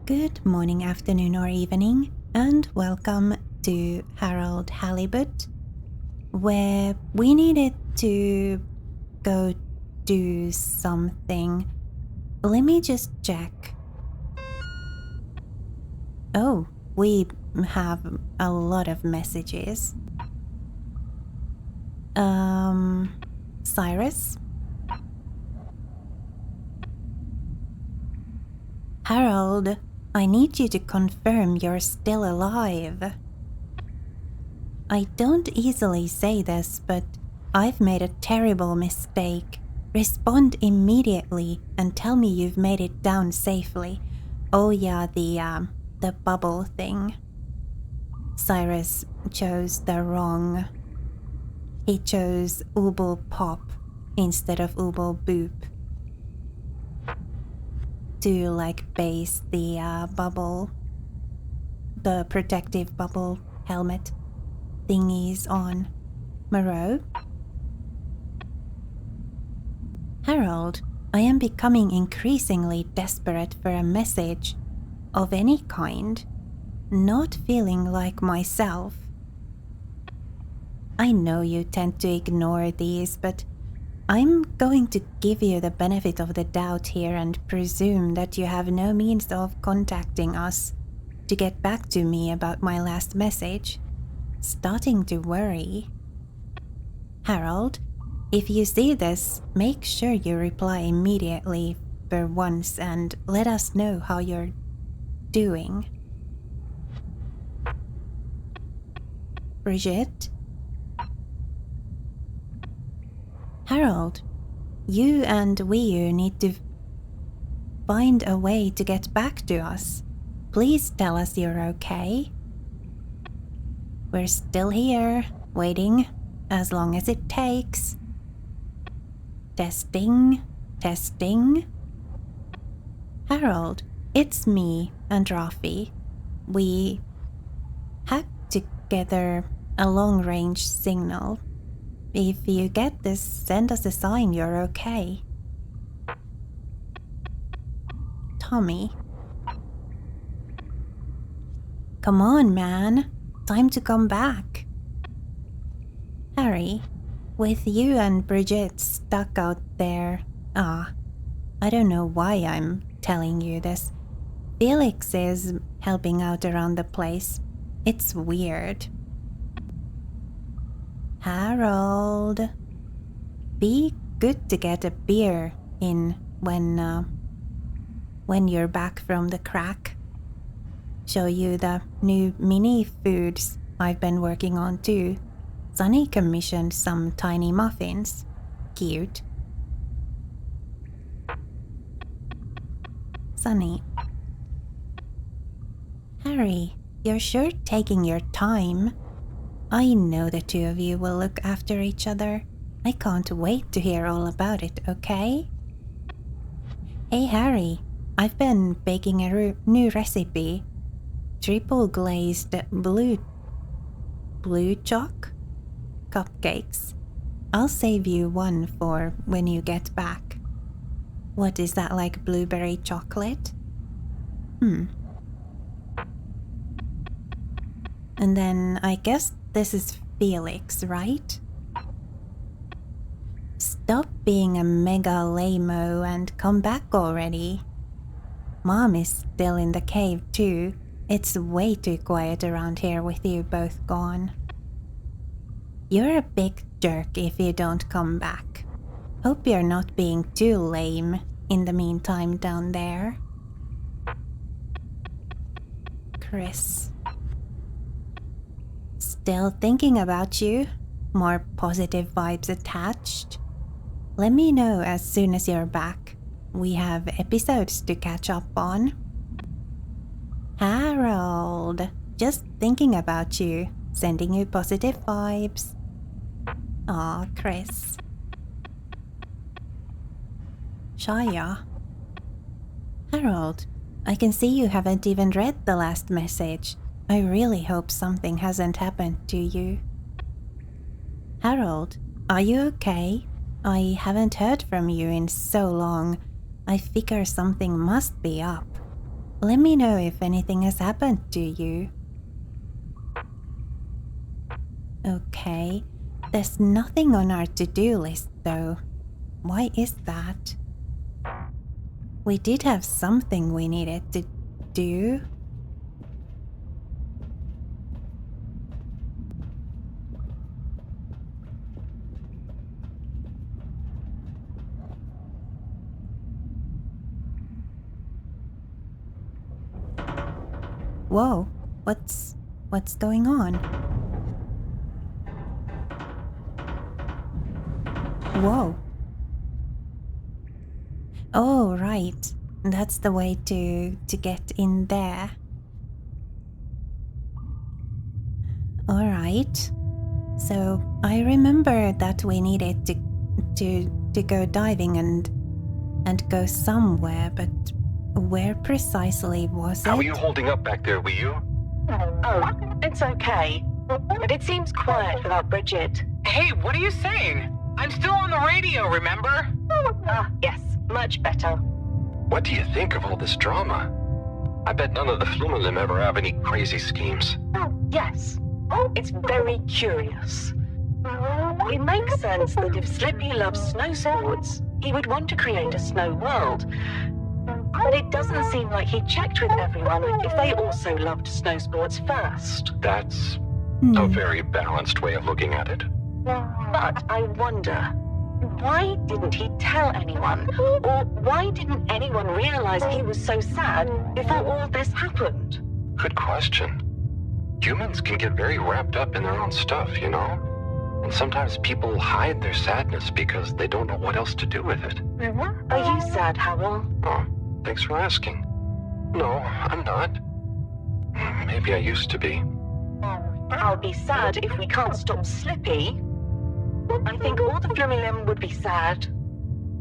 Good morning, afternoon, or evening, and welcome to Harold Halibut, where we needed to go do something. Let me just check. Oh, we have a lot of messages. Cyrus? Harold, I need you to confirm you're still alive. I don't easily say this, but I've made a terrible mistake. Respond immediately and tell me you've made it down safely. Oh yeah, the bubble thing. Cyrus chose the wrong. He chose Ooble Pop instead of Ooble Boop to base the bubble, the protective bubble helmet thingies on Mellow. Harold, I am becoming increasingly desperate for a message of any kind, not feeling like myself. I know you tend to ignore these, but I'm going to give you the benefit of the doubt here and presume that you have no means of contacting us to get back to me about my last message. Starting to worry. Harold, if you see this, make sure you reply immediately for once and let us know how you're doing. Brigitte? Harold, you and Wiyu need to find a way to get back to us. Please tell us you're okay. We're still here, waiting, as long as it takes. Testing, testing. Harold, it's me and Rafi. We hacked together a long-range signal. If you get this, send us a sign you're okay. Tommy. Come on, man. Time to come back. Harry, with you and Brigitte stuck out there. I don't know why I'm telling you this. Felix is helping out around the place. It's weird. Harold, be good to get a beer in when you're back from the crack. Show you the new mini foods I've been working on too. Sunny commissioned some tiny muffins. Cute. Sunny. Harry, you're sure taking your time. I know the two of you will look after each other. I can't wait to hear all about it, okay? Hey Harry, I've been baking a new recipe. Triple glazed blue chalk cupcakes. I'll save you one for when you get back. What is that, like blueberry chocolate? And then I guess this is Felix, right? Stop being a mega lame-o and come back already. Mom is still in the cave too. It's way too quiet around here with you both gone. You're a big jerk if you don't come back. Hope you're not being too lame in the meantime down there. Chris. Still thinking about you. More positive vibes attached. Let me know as soon as you're back. We have episodes to catch up on. Harold, just thinking about you, sending you positive vibes. Aw, Chris. Shaya. Harold, I can see you haven't even read the last message. I really hope something hasn't happened to you. Harold, are you okay? I haven't heard from you in so long. I figure something must be up. Let me know if anything has happened to you. Okay, there's nothing on our to-do list though. Why is that? We did have something we needed to do. Whoa, what's going on? Whoa. Oh, right. That's the way to get in there. All right. So I remember that we needed to go diving and go somewhere, but where precisely was it? How are you holding up back there, Wii? Oh, it's okay. But it seems quiet without Bridget. Hey, what are you saying? I'm still on the radio, remember? Ah, yes, much better. What do you think of all this drama? I bet none of the Flumelim ever have any crazy schemes. Yes, it's very curious. It makes sense that if Slippy loves snow sports, he would want to create a snow world. But it doesn't seem like he checked with everyone if they also loved snow sports first. That's a very balanced way of looking at it. But I wonder, why didn't he tell anyone? Or why didn't anyone realize he was so sad before all this happened? Good question. Humans can get very wrapped up in their own stuff, you know? And sometimes people hide their sadness because they don't know what else to do with it. Are you sad, Harold? Oh, thanks for asking. No, I'm not. Maybe I used to be. I'll be sad if we can't stop Slippy. I think all the Flumelim would be sad.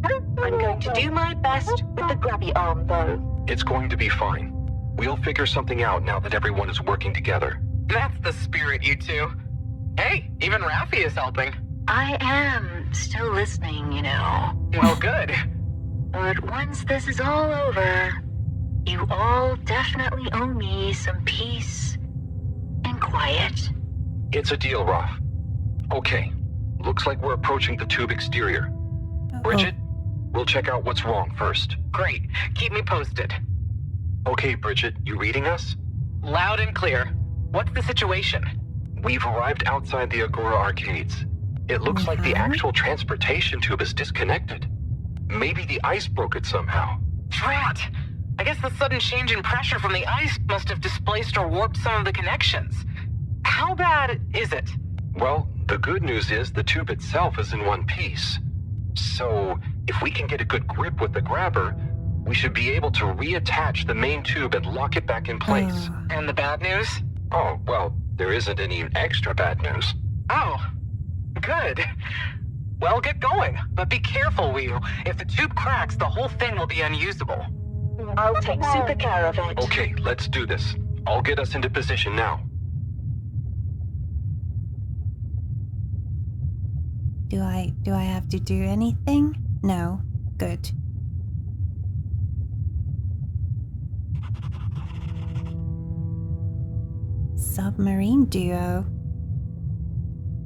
I'm going to do my best with the grabby arm, though. It's going to be fine. We'll figure something out now that everyone is working together. That's the spirit, you two. Hey, even Raffi is helping. I am still listening, you know. Well, good. But once this is all over, you all definitely owe me some peace and quiet. It's a deal, Raf. Okay, looks like we're approaching the tube exterior. Bridget, we'll check out what's wrong first. Great. Keep me posted. Okay, Bridget, you reading us? Loud and clear. What's the situation? We've arrived outside the Agora arcades. It looks like the actual transportation tube is disconnected. Maybe the ice broke it somehow. Drat! I guess the sudden change in pressure from the ice must have displaced or warped some of the connections. How bad is it? Well, the good news is the tube itself is in one piece. So, if we can get a good grip with the grabber, we should be able to reattach the main tube and lock it back in place. And the bad news? Oh, well, there isn't any extra bad news. Oh, good. Well, get going, but be careful, Wheel. If the tube cracks, the whole thing will be unusable. I'll take super care of it. Okay, let's do this. I'll get us into position now. Do I have to do anything? No. Good. Submarine duo.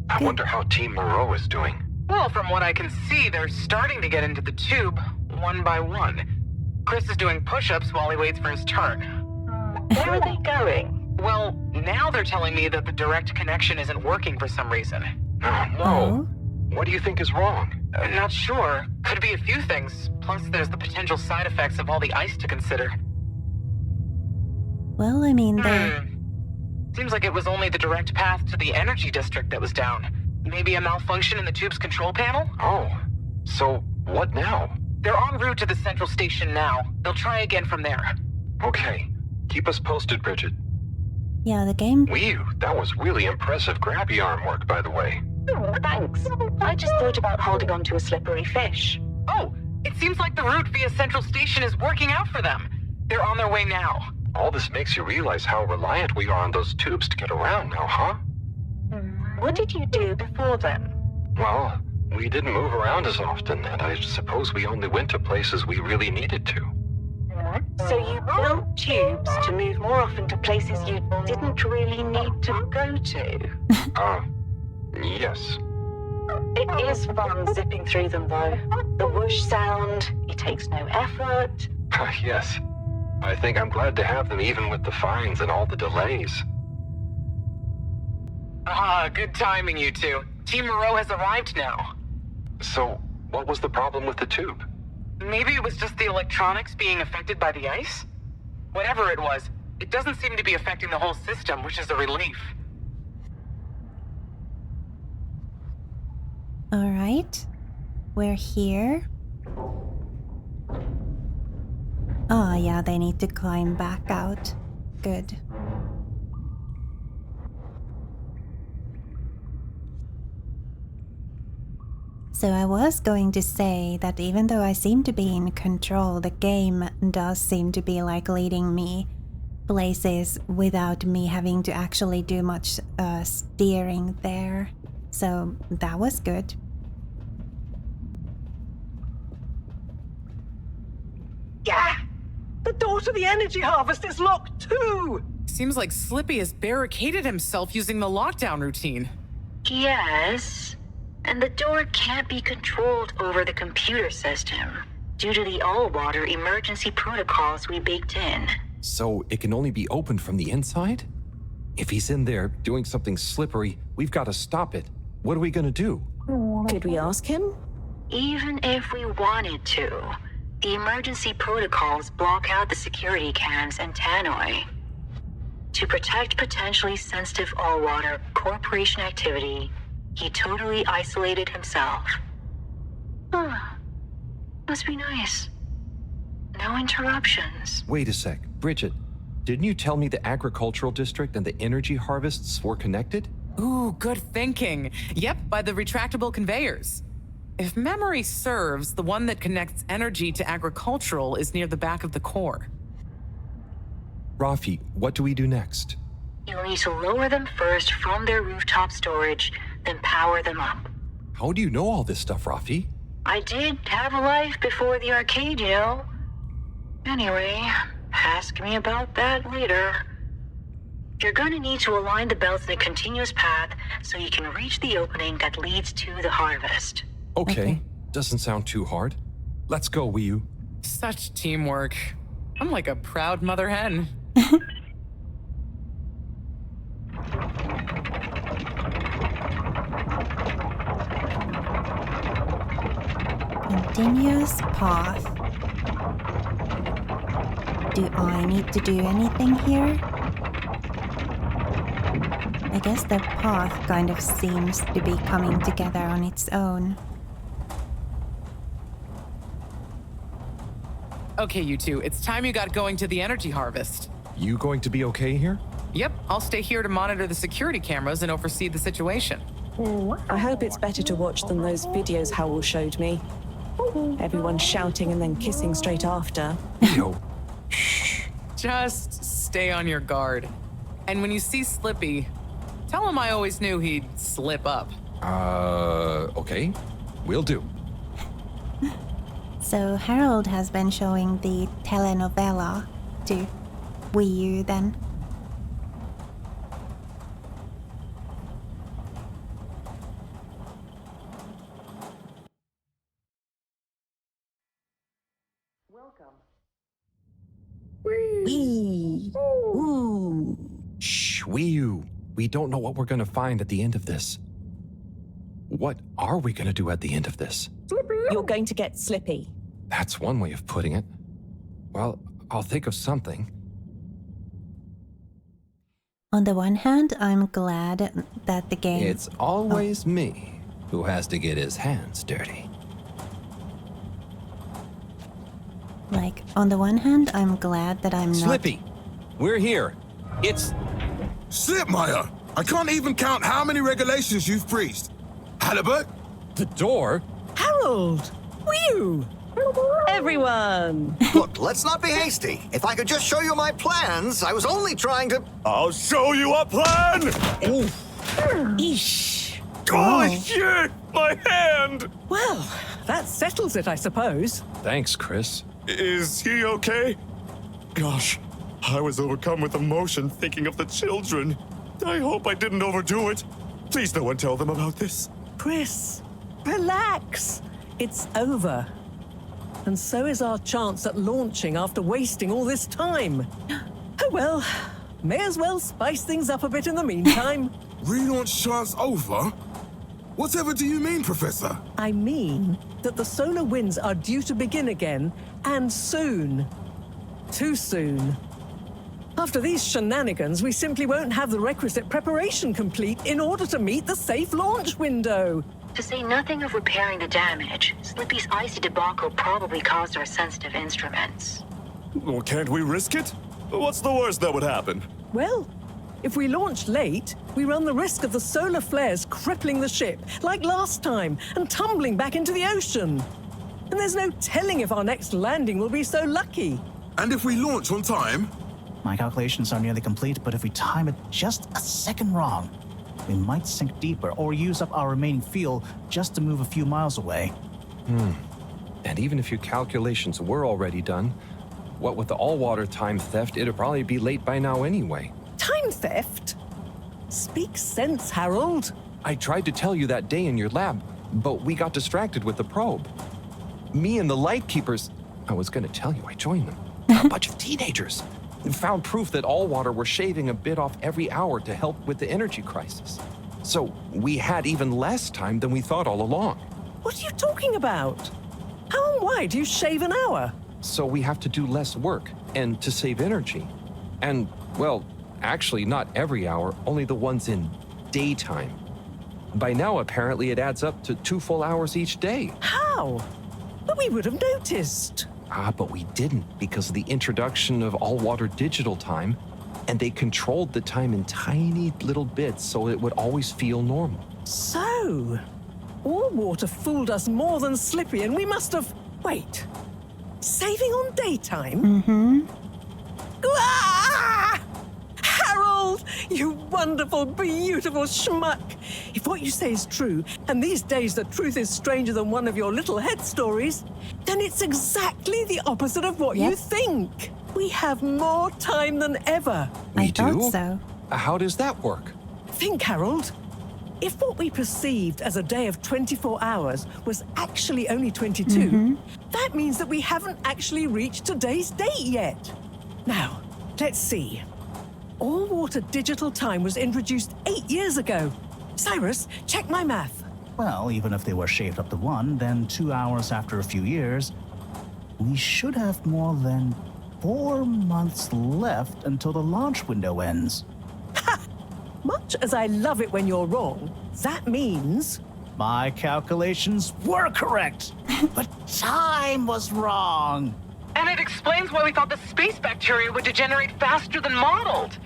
I wonder how Team Moreau is doing. Well, from what I can see, they're starting to get into the tube, one by one. Chris is doing push-ups while he waits for his turn. Where are they going? Well, now they're telling me that the direct connection isn't working for some reason. Oh, no. Oh? What do you think is wrong? Not sure. Could be a few things. Plus, there's the potential side effects of all the ice to consider. Well, I mean, they... Seems like it was only the direct path to the energy district that was down. Maybe a malfunction in the tube's control panel? Oh, so what now? They're en route to the central station now. They'll try again from there. Okay, keep us posted, Bridget. Yeah, the game... Whew, that was really impressive grabby arm work, by the way. Thanks. I just thought about holding on to a slippery fish. Oh, it seems like the route via central station is working out for them. They're on their way now. All this makes you realize how reliant we are on those tubes to get around now, huh? What did you do before then? Well, we didn't move around as often, and I suppose we only went to places we really needed to. So you built tubes to move more often to places you didn't really need to go to. Yes. It is fun zipping through them, though. The whoosh sound, it takes no effort. Yes. I think I'm glad to have them even with the fines and all the delays. Good timing, you two. Team Moreau has arrived now. So, what was the problem with the tube? Maybe it was just the electronics being affected by the ice? Whatever it was, it doesn't seem to be affecting the whole system, which is a relief. Alright. We're here. Oh yeah, they need to climb back out. Good. So I was going to say that even though I seem to be in control, the game does seem to be like leading me places without me having to actually do much steering there. So that was good. Yeah! The door to the energy harvest is locked too! Seems like Slippy has barricaded himself using the lockdown routine. Yes, and the door can't be controlled over the computer system due to the all-water emergency protocols we baked in. So it can only be opened from the inside? If he's in there doing something slippery, we've got to stop it. What are we going to do? Could we ask him? Even if we wanted to, the emergency protocols block out the security cams and tannoy. To protect potentially sensitive all-water corporation activity, he totally isolated himself. Must be nice. No interruptions. Wait a sec. Bridget, didn't you tell me the agricultural district and the energy harvests were connected? Ooh, good thinking. Yep, by the retractable conveyors. If memory serves, the one that connects energy to agricultural is near the back of the core. Rafi, what do we do next? You'll need to lower them first from their rooftop storage, then power them up. How do you know all this stuff, Rafi? I did have a life before the arcade, you know. Anyway, ask me about that later. You're going to need to align the belts in a continuous path so you can reach the opening that leads to the harvest. Okay. Doesn't sound too hard. Let's go, Wii. Such teamwork. I'm like a proud mother hen. Continuous path. Do I need to do anything here? I guess the path kind of seems to be coming together on its own. Okay, you two, it's time you got going to the energy harvest. You going to be okay here? Yep, I'll stay here to monitor the security cameras and oversee the situation. I hope it's better to watch than those videos Howell showed me. Everyone shouting and then kissing straight after. Yo. Just stay on your guard. And when you see Slippy, tell him I always knew he'd slip up. Okay. Will do. So Harold has been showing the telenovela to Wii U then. Wee! Ooh! Shh, Wii. We don't know what we're gonna find at the end of this. What are we gonna do at the end of this? You're going to get Slippy. That's one way of putting it. Well, I'll think of something. On the one hand, I'm glad that the game... It's always me who has to get his hands dirty. Like, on the one hand, I'm glad that I'm not... Slippy, we're here. It's... Slipmeyer! I can't even count how many regulations you've breached. Halibut? The door? Harold! Whew! Everyone! Look, let's not be hasty. If I could just show you my plans, I was only trying to... I'll show you a plan! Eesh! Oh, shit! My hand! Well, that settles it, I suppose. Thanks, Chris. Is he okay? Gosh, I was overcome with emotion thinking of the children. I hope I didn't overdo it. Please no one tell them about this. Chris, relax. It's over. And so is our chance at launching after wasting all this time. Oh well, may as well spice things up a bit in the meantime. Relaunch chance over? Whatever do you mean, Professor? I mean that the solar winds are due to begin again, and soon. Too soon. After these shenanigans, we simply won't have the requisite preparation complete in order to meet the safe launch window. To say nothing of repairing the damage, Slippy's icy debacle probably caused our sensitive instruments. Well, can't we risk it? What's the worst that would happen? Well, if we launch late, we run the risk of the solar flares crippling the ship, like last time, and tumbling back into the ocean. And there's no telling if our next landing will be so lucky. And if we launch on time? My calculations are nearly complete, but if we time it just a second wrong, we might sink deeper or use up our remaining fuel just to move a few miles away. And even if your calculations were already done, what with the all-water time theft, it'd probably be late by now anyway. Time theft? Speak sense, Harold. I tried to tell you that day in your lab, but we got distracted with the probe. Me and the Lightkeepers, I was gonna tell you I joined them. A bunch of teenagers. Found proof that all water were shaving a bit off every hour to help with the energy crisis. So we had even less time than we thought all along. What are you talking about? How and why do you shave an hour? So we have to do less work and to save energy. And, well, actually not every hour, only the ones in daytime. By now, apparently, it adds up to 2 full hours each day. How? But we would have noticed. But we didn't because of the introduction of all-water digital time, and they controlled the time in tiny little bits so it would always feel normal. So, all water fooled us more than Slippy, and we must have... Wait. Saving on daytime? Ah! Harold, you wonderful, beautiful schmuck. If what you say is true, and these days the truth is stranger than one of your little head stories, then it's exactly the opposite of what you think. We have more time than ever. We do? I thought so. How does that work? Think, Harold. If what we perceived as a day of 24 hours was actually only 22, that means that we haven't actually reached today's date yet. Now, let's see. All-water digital time was introduced 8 years ago. Cyrus, check my math. Well, even if they were shaved up to 1, then 2 hours after a few years, we should have more than 4 months left until the launch window ends. Ha! Much as I love it when you're wrong, that means... My calculations were correct, but time was wrong. And it explains why we thought the space bacteria would degenerate faster than modeled.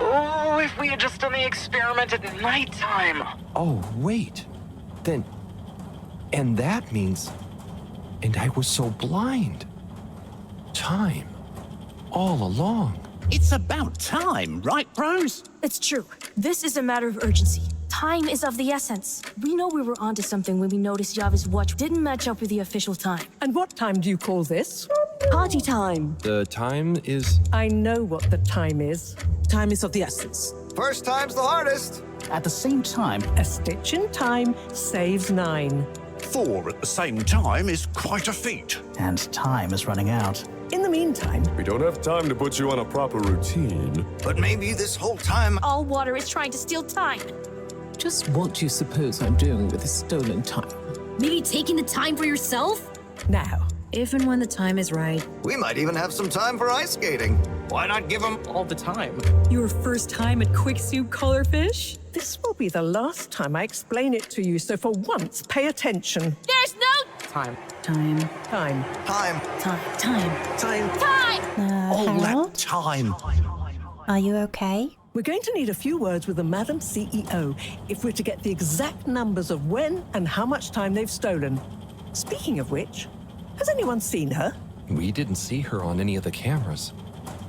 Oh, if we had just done the experiment at nighttime. Oh, wait. Then... And that means... And I was so blind. Time. All along. It's about time, right, bros? It's true. This is a matter of urgency. Time is of the essence. We know we were onto something when we noticed Yava's watch didn't match up with the official time. And what time do you call this? Party time. The time is... I know what the time is. Time is of the essence. First time's the hardest. At the same time, A stitch in time saves 9. 4 at the same time is quite a feat. and time is running out. In the meantime, We don't have time to put you on a proper routine. But maybe this whole time... All water is trying to steal time. Just what do you suppose I'm doing with the stolen time? Maybe taking the time for yourself? now, If and when the time is right. We might even have some time for ice skating. Why not give them All the time. Your first time at Quick Soup Colorfish? this will be the last time I explain it to you, so for once, pay attention. There's no Time. Time. time? time. Time. All Harold? that time. Are you okay? We're going to need a few words with the Madam CEO if we're to get the exact numbers of when and how much time they've stolen. Speaking of which, has anyone seen her? We didn't see her on any of the cameras.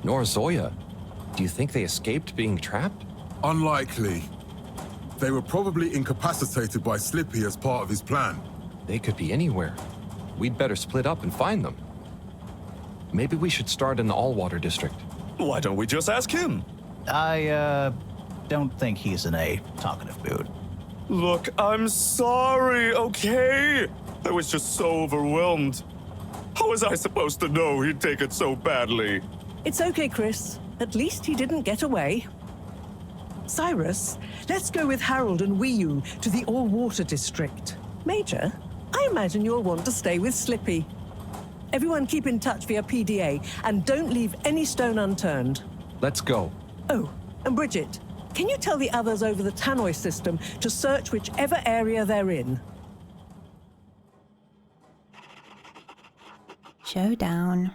Nor Zoya. Do you think they escaped being trapped? Unlikely. They were probably incapacitated by Slippy as part of his plan. They could be anywhere. We'd better split up and find them. Maybe we should start in the all-water district. Why don't we just ask him? I don't think he's in a talkative mood. Look, I'm sorry, okay? I was just so overwhelmed. How was I supposed to know he'd take it so badly? It's okay, Chris. At least he didn't get away. Cyrus, let's go with Harold and Wii-U to the all-water district. Major, I imagine you'll want to stay with Slippy. Everyone keep in touch via PDA and don't leave any stone unturned. Let's go. Oh, and Bridget, can you tell the others over the Tannoy system to search whichever area they're in? Showdown.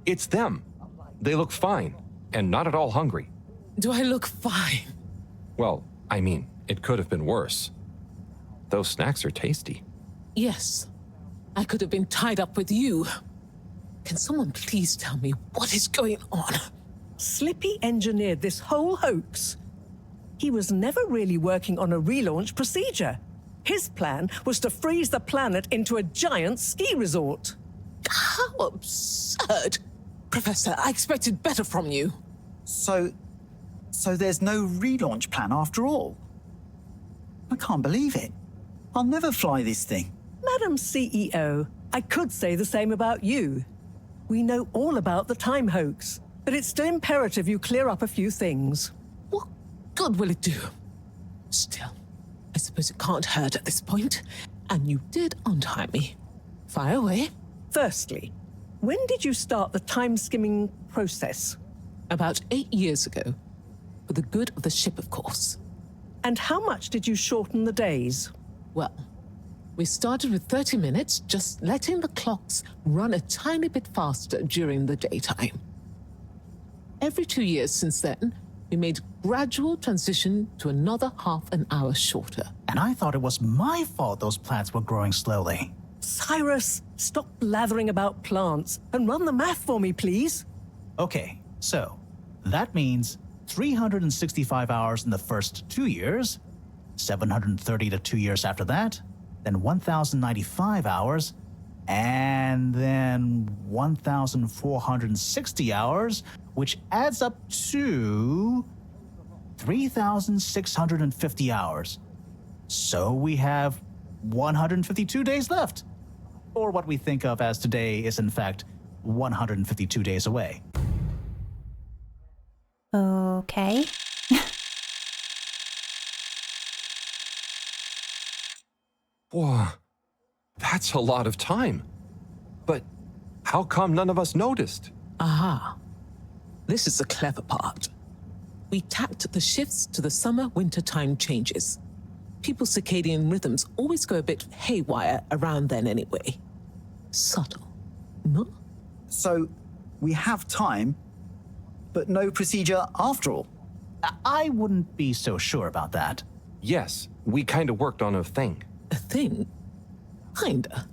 It's them. They look fine, and not at all hungry. Do I look fine? Well, I mean, it could have been worse. Those snacks are tasty. Yes. I could have been tied up with you. Can someone please tell me what is going on? Slippy engineered this whole hoax. He was never really working on a relaunch procedure. His plan was to freeze the planet into a giant ski resort. How absurd! Professor, I expected better from you. So there's no relaunch plan after all? I can't believe it. I'll never fly this thing. Madam CEO, I could say the same about you. We know all about the time hoax, but it's still imperative you clear up a few things. What good will it do? Still, I suppose it can't hurt at this point. And you did untie me. Fire away. Firstly, when did you start the time-skimming process? About 8 years ago. For the good of the ship, of course. And how much did you shorten the days? Well, we started with 30 minutes, just letting the clocks run a tiny bit faster during the daytime. Every 2 years since then, we made gradual transition to another half an hour shorter. And I thought it was my fault those plants were growing slowly. Cyrus, stop blathering about plants and run the math for me, please. Okay, so that means 365 hours in the first 2 years, 730 to 2 years after that, then 1,095 hours, and then 1,460 hours, which adds up to 3,650 hours. So we have 152 days left. Or what we think of as today is in fact 152 days away. Okay. Whoa, that's a lot of time. But how come none of us noticed? Aha. This is the clever part. We tacked the shifts to the summer-winter time changes. People's circadian rhythms always go a bit haywire around then anyway. Subtle, no? So, we have time, but no procedure after all. I wouldn't be so sure about that. Yes, we kind of worked on a thing. A thing? Kinda.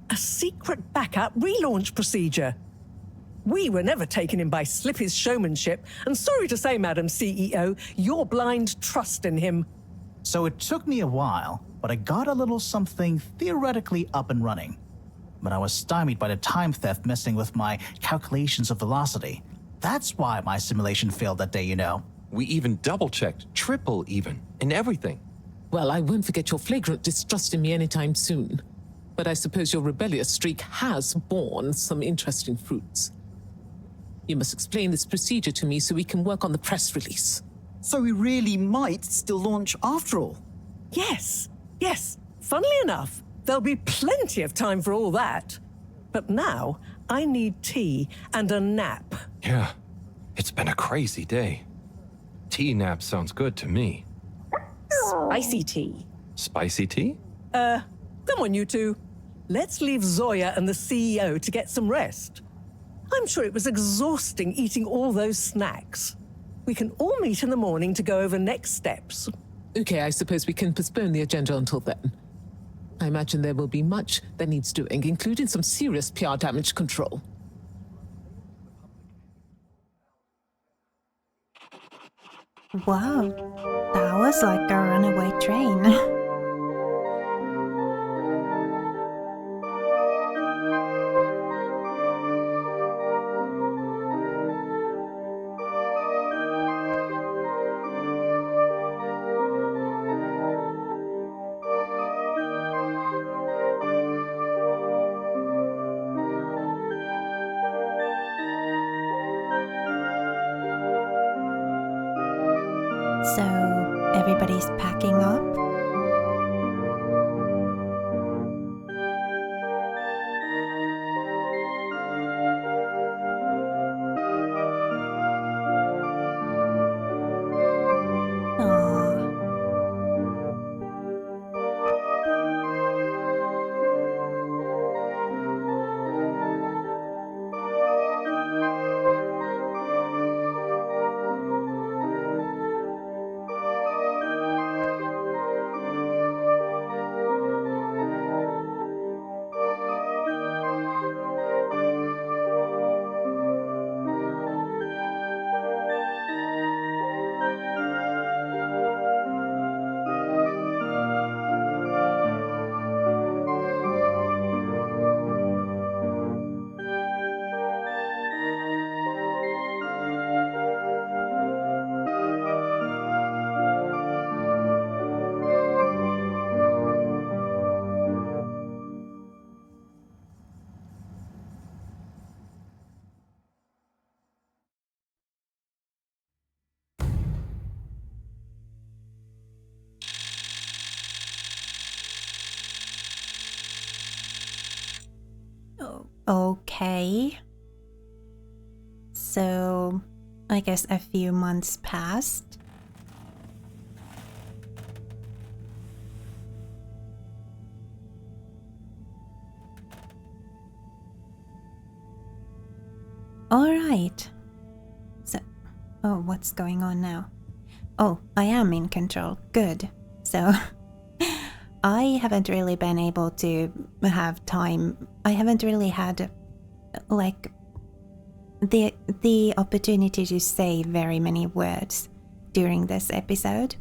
A secret backup relaunch procedure. We were never taken in by Slippy's showmanship, and sorry to say, Madam CEO, your blind trust in him. So it took me a while, but I got a little something theoretically up and running. But I was stymied by the time theft messing with my calculations of velocity. That's why my simulation failed that day, you know. We even double-checked, triple even, and everything. Well, I won't forget your flagrant distrust in me anytime soon. But I suppose your rebellious streak has borne some interesting fruits. You must explain this procedure to me so we can work on the press release. So we really might still launch after all? Yes. Funnily enough, there'll be plenty of time for all that. But now, I need tea and a nap. Yeah, it's been a crazy day. Tea nap sounds good to me. Spicy tea. Spicy tea? Come on, you two. Let's leave Zoya and the CEO to get some rest. I'm sure it was exhausting eating all those snacks. We can all meet in the morning to go over next steps. Okay, I suppose we can postpone the agenda until then. I imagine there will be much that needs doing, including some serious PR damage control. Wow, that was like a runaway train. everybody's packing up. Okay. So, I guess a few months passed. Alright. So, oh, what's going on now? Oh, I am in control. Good. So, I haven't really been able to have time. I haven't really had, like, the opportunity to say very many words during this episode.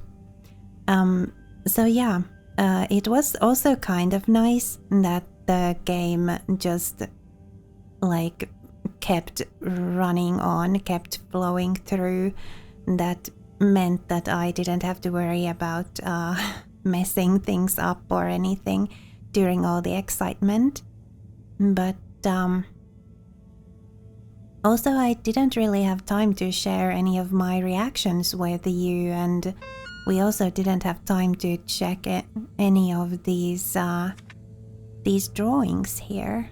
So yeah, it was also kind of nice that the game just, like, kept running on, kept flowing through. That meant that I didn't have to worry about messing things up or anything during all the excitement. But also I didn't really have time to share any of my reactions with you, and we also didn't have time to check any of these drawings here.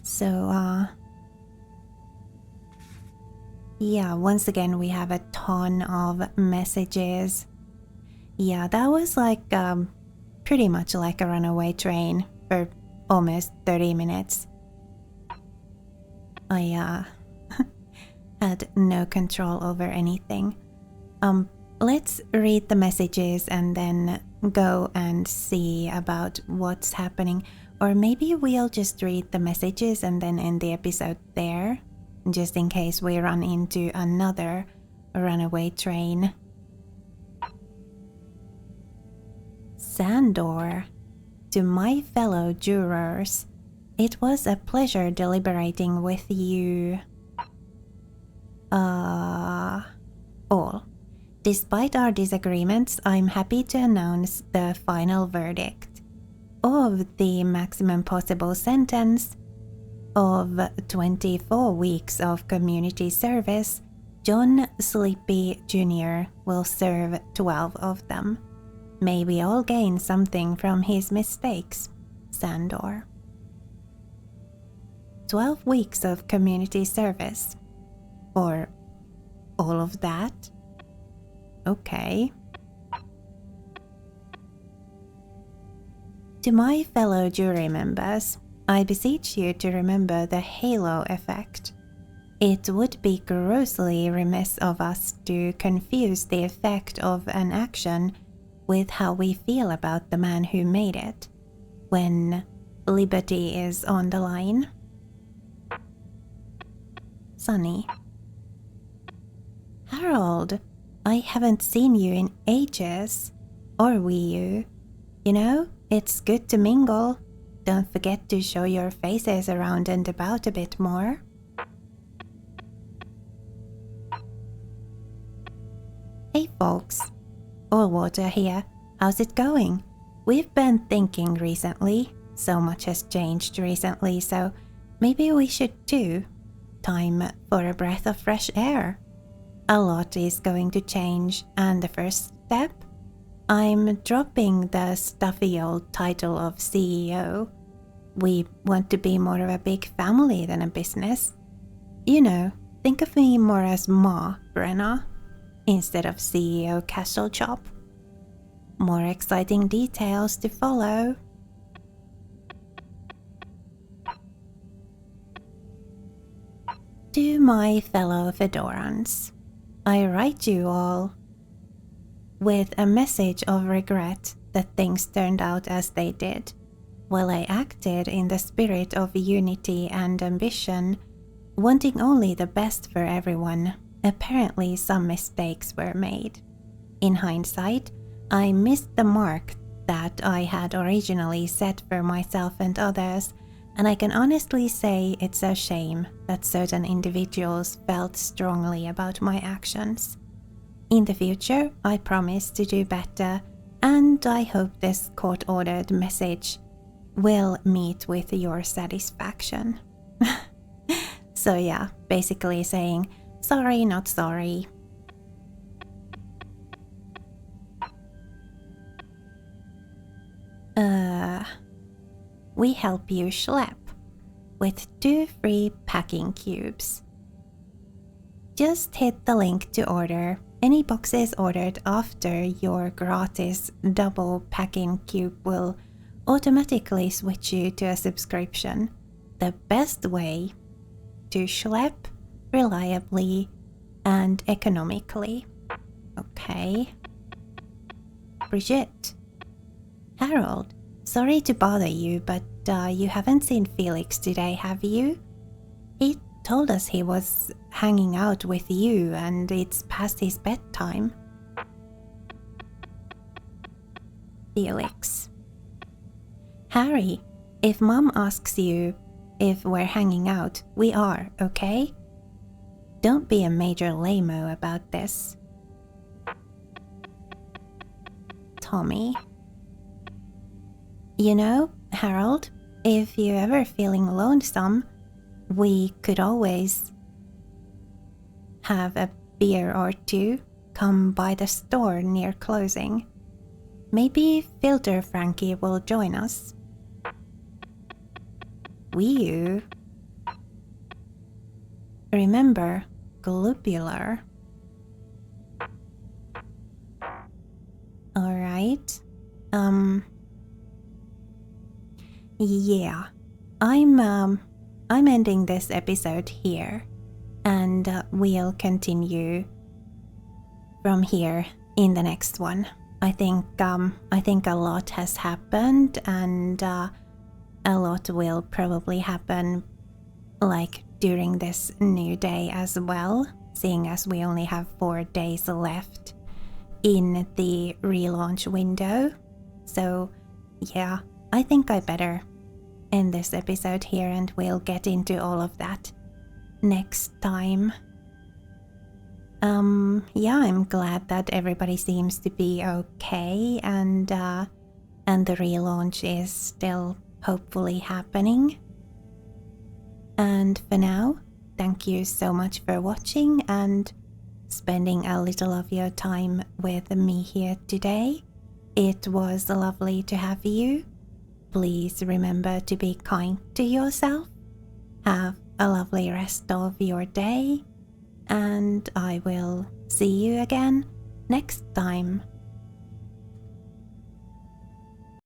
So yeah, once again we have a ton of messages. Yeah, that was like pretty much like a runaway train for almost 30 minutes. I had no control over anything. Let's read the messages and then go and see about what's happening. Or maybe we'll just read the messages and then end the episode there, just in case we run into another runaway train. Sandor, to my fellow jurors, it was a pleasure deliberating with you all. Despite our disagreements, I'm happy to announce the final verdict of the maximum possible sentence of 24 weeks of community service. John Sleepy Jr. will serve 12 of them. May we all gain something from his mistakes, Sandor. 12 weeks of community service. Or all of that? Okay. To my fellow jury members, I beseech you to remember the halo effect. It would be grossly remiss of us to confuse the effect of an action with how we feel about the man who made it, when liberty is on the line. Sunny. Harold, I haven't seen you in ages. Or we you. You know, it's good to mingle. Don't forget to show your faces around and about a bit more. Hey folks. Allwater here. How's it going? We've been thinking recently. So much has changed recently, so maybe we should too. Time for a breath of fresh air. a lot is going to change, and the first step? I'm dropping the stuffy old title of CEO. We want to be more of a big family than a business. You know, think of me more as Ma Brenna instead of CEO Castle Chop. More exciting details to follow. To my fellow Fedorans, I write you all with a message of regret that things turned out as they did. While I acted in the spirit of unity and ambition, wanting only the best for everyone, apparently some mistakes were made. In hindsight, I missed the mark that I had originally set for myself and others, and I can honestly say it's a shame that certain individuals felt strongly about my actions. In the future, I promise to do better, and I hope this court-ordered message will meet with your satisfaction. So yeah, basically saying, sorry, not sorry. We help you schlep with 2 free packing cubes. Just hit the link to order. Any boxes ordered after your gratis double packing cube will automatically switch you to a subscription. The best way to schlep reliably and economically. Okay. Brigitte. Harold, sorry to bother you, but you haven't seen Felix today, have you? He told us he was hanging out with you and it's past his bedtime. Felix. Harry, if Mom asks you if we're hanging out, we are, okay? Don't be a major lame-o about this. Tommy. You know, Harold, if you're ever feeling lonesome, we could always have a beer or two come by the store near closing. Maybe Filter Frankie will join us. You. Remember, globular. Alright. Yeah. I'm ending this episode here, and we'll continue from here in the next one. I think a lot has happened, and a lot will probably happen like during this new day as well, seeing as we only have 4 days left in the relaunch window. So yeah, I think I better end this episode here, and we'll get into all of that next time. Yeah, I'm glad that everybody seems to be okay, and the relaunch is still hopefully happening. And for now, thank you so much for watching and spending a little of your time with me here today. It was lovely to have you. Please remember to be kind to yourself. Have a lovely rest of your day, and I will see you again next time.